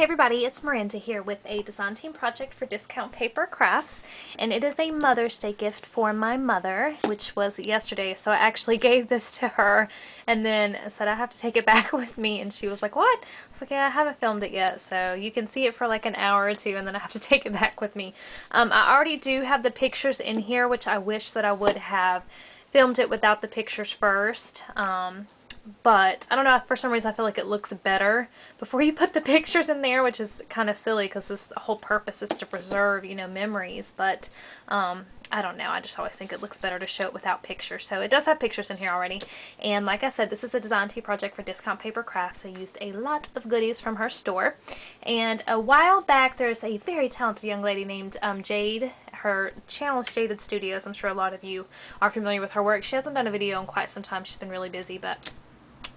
Hey everybody, it's Miranda here with a design team project for Discount Paper Crafts, and it is a Mother's Day gift for my mother, which was yesterday. So I actually gave this to her and then said I have to take it back with me, and she was like, "What?" I was like, "Yeah, I haven't filmed it yet, so you can see it for like an hour or two and then I have to take it back with me." I already do have the pictures in here, which I wish that I would have filmed it without the pictures first. But I don't know, for some reason I feel like it looks better before you put the pictures in there, which is kind of silly because this the whole purpose is to preserve, memories. But I don't know, I just always think it looks better to show it without pictures. So it does have pictures in here already. And like I said, this is a design tea project for Discount Paper Crafts. I used a lot of goodies from her store. And a while back, there's a very talented young lady named Jade. Her channel is Jaded Studios. I'm sure a lot of you are familiar with her work. She hasn't done a video in quite some time. She's been really busy, but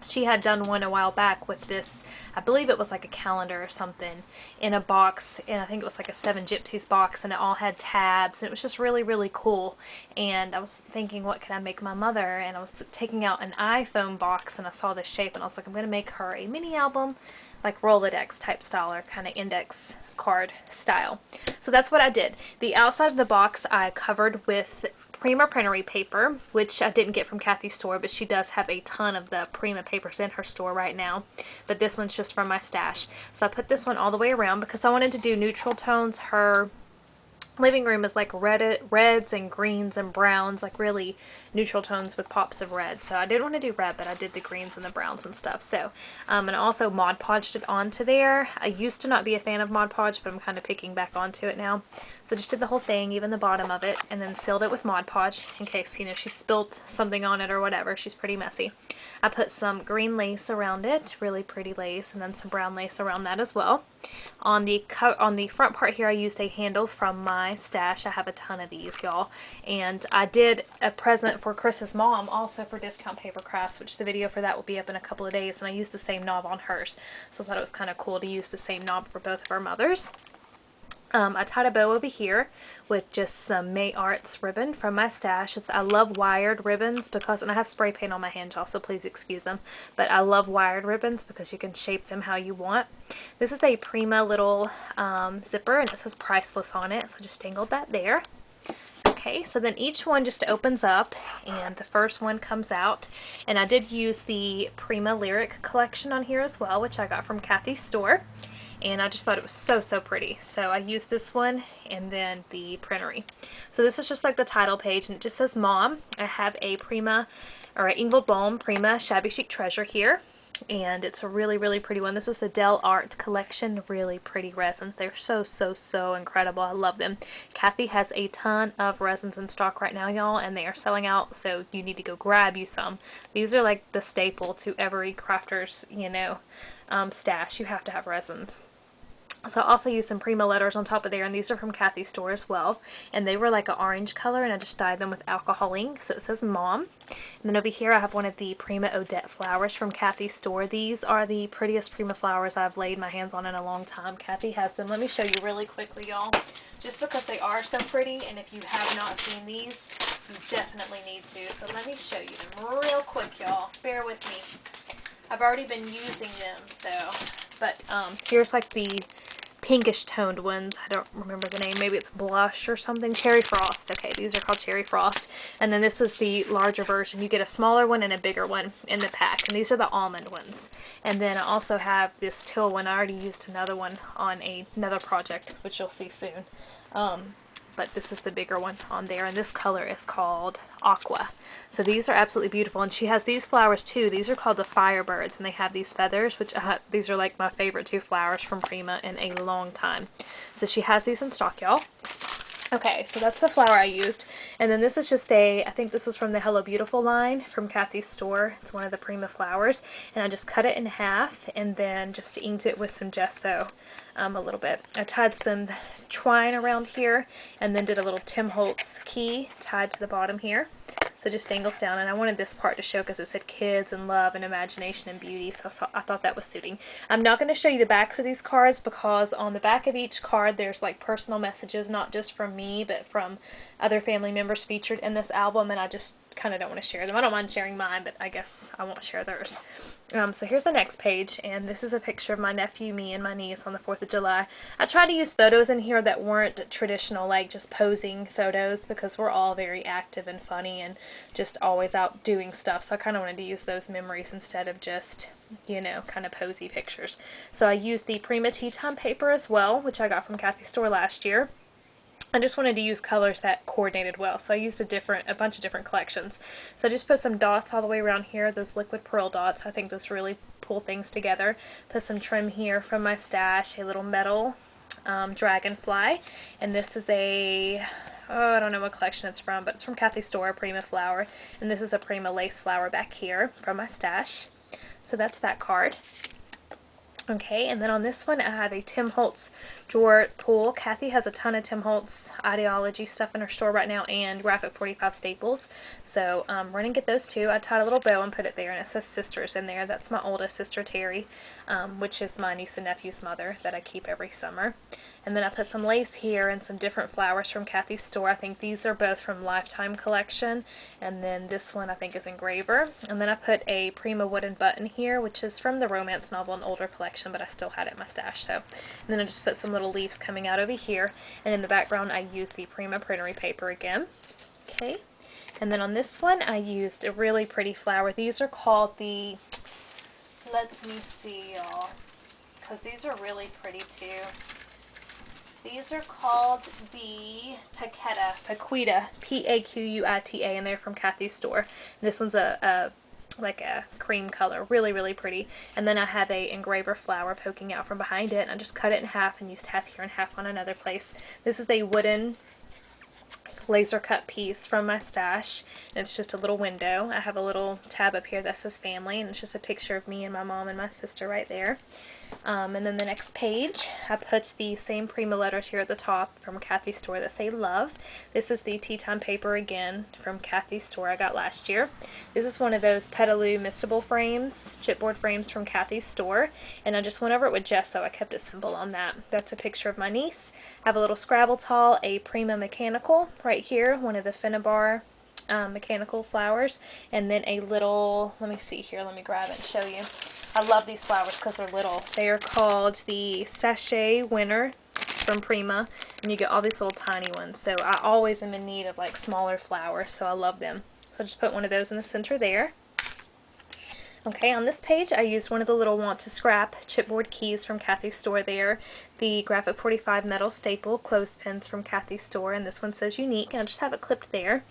she had done one a while back with this, I believe it was like a calendar or something, in a box, and I think it was like a Seven Gypsies box, and it all had tabs, and it was just really, really cool. And I was thinking, what can I make my mother? And I was taking out an iPhone box, and I saw this shape, and I was like, I'm going to make her a mini album, like Rolodex type style, or kind of index card style. So that's what I did. The outside of the box I covered with Prima printery paper, which I didn't get from Kathy's store, but she does have a ton of the Prima papers in her store right now. But this one's just from my stash. So I put this one all the way around because I wanted to do neutral tones. Her living room is like reds and greens and browns, like really neutral tones with pops of red. So I didn't want to do red, but I did the greens and the browns and stuff. So and I also Mod Podged it onto there. I used to not be a fan of Mod Podge, but I'm kind of picking back onto it now. So just did the whole thing, even the bottom of it, and then sealed it with Mod Podge in case, she spilt something on it or whatever. She's pretty messy. I put some green lace around it, really pretty lace, and then some brown lace around that as well. On the front part here, I used a handle from my stash. I have a ton of these, y'all. And I did a present for Chris's mom, also for Discount Paper Crafts, which the video for that will be up in a couple of days, and I used the same knob on hers. So I thought it was kind of cool to use the same knob for both of our mothers. I tied a bow over here with just some May Arts ribbon from my stash. I love wired ribbons because, and I have spray paint on my hand, y'all, so please excuse them, but I love wired ribbons because you can shape them how you want. This is a Prima little zipper, and it says Priceless on it, so I just dangled that there. Okay, so then each one just opens up, and the first one comes out, and I did use the Prima Lyric collection on here as well, which I got from Kathy's store. And I just thought it was so pretty. So I used this one and then the printery. So this is just like the title page, and it just says Mom. I have a Prima, or an Ingvild Bohm Prima Shabby Chic Treasure here. And it's a really pretty one. This is the Del Art collection. Really pretty resins. They're so incredible. I love them. Kathy has a ton of resins in stock right now, y'all, and they are selling out, so you need to go grab you some. These are like the staple to every crafter's, stash. You have to have resins. So I also used some Prima letters on top of there, and these are from Kathy's store as well. And they were like an orange color, and I just dyed them with alcohol ink, so it says Mom. And then over here I have one of the Prima Odette flowers from Kathy's store. These are the prettiest Prima flowers I've laid my hands on in a long time. Kathy has them. Let me show you really quickly, y'all, just because they are so pretty, and if you have not seen these, you definitely need to. So let me show you them real quick, y'all. Bear with me. I've already been using them, but here's like the pinkish toned ones. I don't remember the name. Maybe it's Blush or something. Cherry Frost. Okay, these are called Cherry Frost. And then this is the larger version. You get a smaller one and a bigger one in the pack. And these are the almond ones. And then I also have this teal one. I already used another one on another project, which you'll see soon. But this is the bigger one on there, and this color is called Aqua. So these are absolutely beautiful, and she has these flowers too. These are called the Firebirds, and they have these feathers, which these are like my favorite two flowers from Prima in a long time. So she has these in stock, y'all. Okay, so that's the flower I used, and then this is just I think this was from the Hello Beautiful line from Kathy's store. It's one of the Prima flowers, and I just cut it in half and then just inked it with some gesso a little bit. I tied some twine around here and then did a little Tim Holtz key tied to the bottom here. So it just dangles down, and I wanted this part to show because it said kids and love and imagination and beauty, so I thought that was suiting. I'm not going to show you the backs of these cards because on the back of each card there's like personal messages, not just from me but from other family members featured in this album, and I just kind of don't want to share them. I don't mind sharing mine, but I guess I won't share theirs. So here's the next page, and this is a picture of my nephew, me, and my niece on the 4th of July. I tried to use photos in here that weren't traditional, like just posing photos, because we're all very active and funny and just always out doing stuff. So I kind of wanted to use those memories instead of just, you know, kind of posy pictures. So I used the Prima Tea Time paper as well, which I got from Kathy's store last year. I just wanted to use colors that coordinated well, so I used a bunch of different collections. So I just put some dots all the way around here, those liquid pearl dots. I think those really pull things together. Put some trim here from my stash, a little metal dragonfly, and this is a, I don't know what collection it's from, but it's from Kathy's store, Prima flower, and this is a Prima lace flower back here from my stash. So that's that card. Okay, and then on this one I have a Tim Holtz drawer pull. Kathy has a ton of Tim Holtz ideology stuff in her store right now and Graphic 45 staples. So we're going to get those too. I tied a little bow and put it there, and it says Sisters in there. That's my oldest sister, Terry, which is my niece and nephew's mother that I keep every summer. And then I put some lace here and some different flowers from Kathy's store. I think these are both from Lifetime collection. And then this one I think is Engraver. And then I put a Prima wooden button here, which is from the romance novel, an older collection, but I still had it in my stash. So, and then I just put some little leaves coming out over here. And in the background I used the Prima printery paper again. Okay. And then on this one I used a really pretty flower. These are called the, let me see y'all, because these are really pretty too. These are called the Paquita, P-A-Q-U-I-T-A, and they're from Kathy's store. And this one's like a cream color, really, really pretty. And then I have a Engraver flower poking out from behind it, and I just cut it in half and used half here and half on another place. This is a wooden laser cut piece from my stash, and it's just a little window. I have a little tab up here that says family, and it's just a picture of me and my mom and my sister right there. And then the next page, I put the same Prima letters here at the top from Kathy's store that say love. This is the Tea Time paper again from Kathy's store I got last year. This is one of those Petaloo Mistable frames, chipboard frames from Kathy's store, and I just went over it with gesso. I kept it simple on that. That's a picture of my niece. I have a little Scrabble tall, a Prima mechanical right here, one of the Finnabar mechanical flowers, and then a little, let me see here, let me grab it and show you. I love these flowers because they're little. They are called the Sachet Winner from Prima, and you get all these little tiny ones. So I always am in need of like smaller flowers, so I love them. So I just put one of those in the center there. Okay, on this page I used one of the little Want to Scrap chipboard keys from Kathy's store there, the Graphic 45 metal staple clothespins from Kathy's store, and this one says Unique, and I just have it clipped there.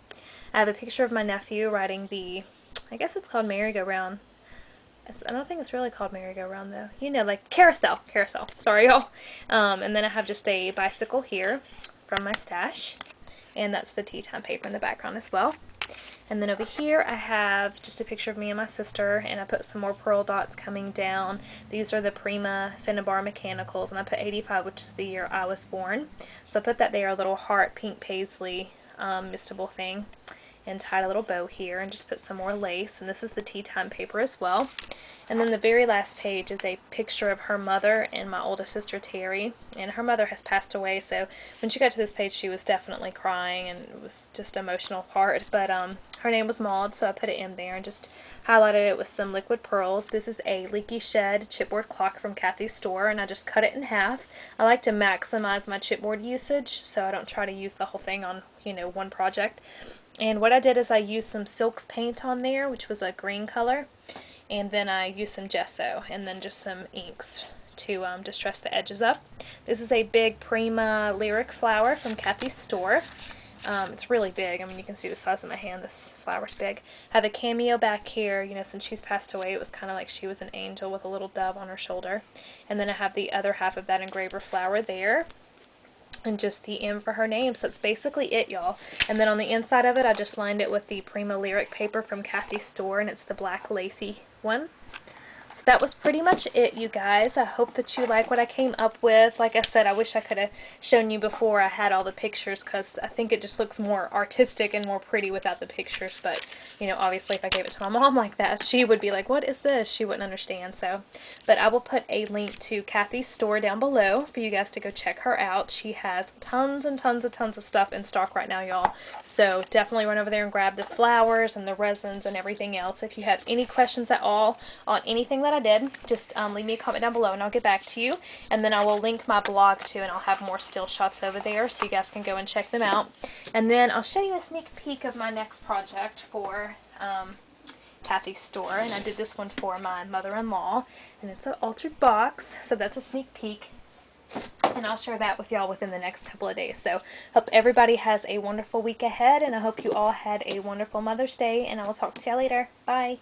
I have a picture of my nephew riding the, I guess it's called merry-go-round. I don't think it's really called merry-go-round though. You know, like carousel. Sorry y'all. And then I have just a bicycle here from my stash, and that's the Tea Time paper in the background as well. And then over here I have just a picture of me and my sister, and I put some more pearl dots coming down. These are the Prima Finnabar mechanicals, and I put 85, which is the year I was born. So I put that there, a little heart pink paisley mistable thing, and tied a little bow here and just put some more lace. And this is the Tea Time paper as well. And then the very last page is a picture of her mother and my oldest sister Terry, and her mother has passed away, so when she got to this page she was definitely crying, and it was just an emotional part, but her name was Maud, so I put it in there and just highlighted it with some liquid pearls. This is a Leaky Shed chipboard clock from Kathy's store, and I just cut it in half. I like to maximize my chipboard usage, so I don't try to use the whole thing on, you know, one project. And what I did is I used some Silks paint on there, which was a green color, and then I used some gesso and then just some inks to distress the edges up. This is a big Prima lyric flower from Kathy's store. It's really big. I mean, you can see the size of my hand. This flower's big. I have a cameo back here. You know, since she's passed away, it was kind of like she was an angel with a little dove on her shoulder. And then I have the other half of that Engraver flower there, and just the M for her name. So that's basically it, y'all. And then on the inside of it, I just lined it with the Prima Lyric paper from Kathy's store, and it's the black lacy one. So that was pretty much it, you guys. I hope that you like what I came up with. Like I said, I wish I could have shown you before I had all the pictures, because I think it just looks more artistic and more pretty without the pictures. But, you know, obviously if I gave it to my mom like that, she would be like, what is this? She wouldn't understand. So, but I will put a link to Kathy's store down below for you guys to go check her out. She has tons and tons of stuff in stock right now, y'all. So definitely run over there and grab the flowers and the resins and everything else. If you have any questions at all on anything that I did, just leave me a comment down below and I'll get back to you. And then I will link my blog too, and I'll have more still shots over there so you guys can go and check them out. And then I'll show you a sneak peek of my next project for Kathy's store. And I did this one for my mother-in-law, and it's an altered box, so that's a sneak peek. And I'll share that with y'all within the next couple of days. So hope everybody has a wonderful week ahead, and I hope you all had a wonderful Mother's Day, and I will talk to y'all later. Bye.